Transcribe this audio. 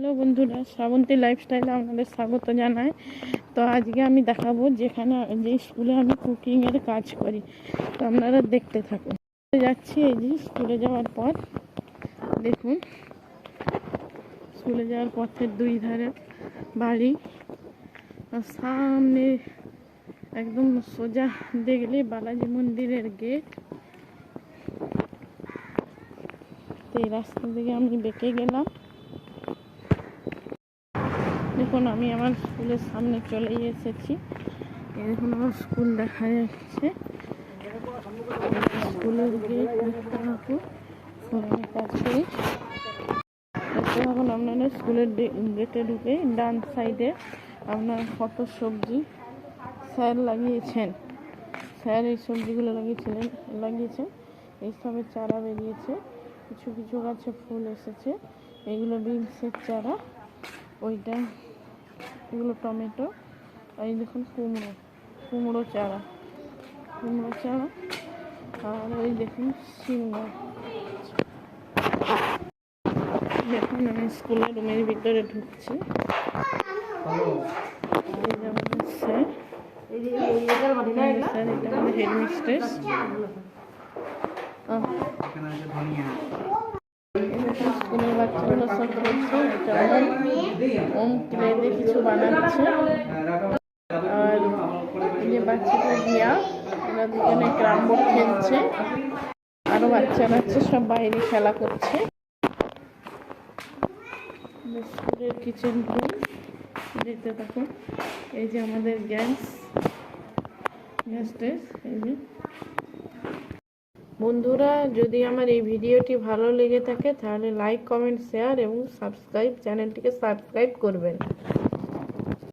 Hello বন্ধুরা, শ্রাবন্তী লাইফস্টাইলে আপনাদের স্বাগত জানাই। তো আজকে আমি দেখাবো যে স্কুলে আমি কুকিংয়ের কাজ করি। তো আপনারা দেখতে থাকুন। যাচ্ছি, এই যে স্কুলে যাওয়ার পর দেখুন, স্কুলে যাওয়ার পথের দুই ধারে বাড়ি, আর সামনে একদম সোজা দেখলে বালাজি মন্দিরের গেট। তো এই রাস্তা থেকে আমি বেঁকে গেলাম। দেখুন, আমি আমার স্কুলের সামনে চলে এসেছি। দেখুন, আমার স্কুল দেখা যাচ্ছে। স্কুলের গেট কাছে। এখন আপনারা স্কুলের গেটে ঢুকে ডান সাইডে আপনার কত সবজি স্যার লাগিয়েছেন। স্যার এই সবজিগুলো লাগিয়েছেন। এইসবের চারা বেরিয়েছে, কিছু কিছু গাছে ফুল এসেছে। এগুলো বিনসের চারা, ওইটা এগুলো টমেটো। এই দেখুন কুমড়ো চারা। আর ওই দেখুন সিম। দেখুন, আমি স্কুলের রুমের ভিতরে ঢুকছি। স্যার, এটা আমাদের হেডমিস্ট্রেস। স্কুলের বাচ্চাগুলো সব করছে। ওম ক্লেতে কিছু বানাচ্ছে। আর এই যে বাচ্চাটা রিয়া, ওরা দুজনে ক্রাম বোর্ড খেলছে। আরো বাচ্চারা সব বাইরে খেলা করছে। স্কুলের কিচেন রুম দেখতে থাকুন। এই যে আমাদের গ্যাস। এই যে বন্ধুরা, যদি আমার এই ভিডিওটি ভালো লেগে থাকে তাহলে লাইক, কমেন্ট, শেয়ার এবং চ্যানেলটিকে সাবস্ক্রাইব করবেন।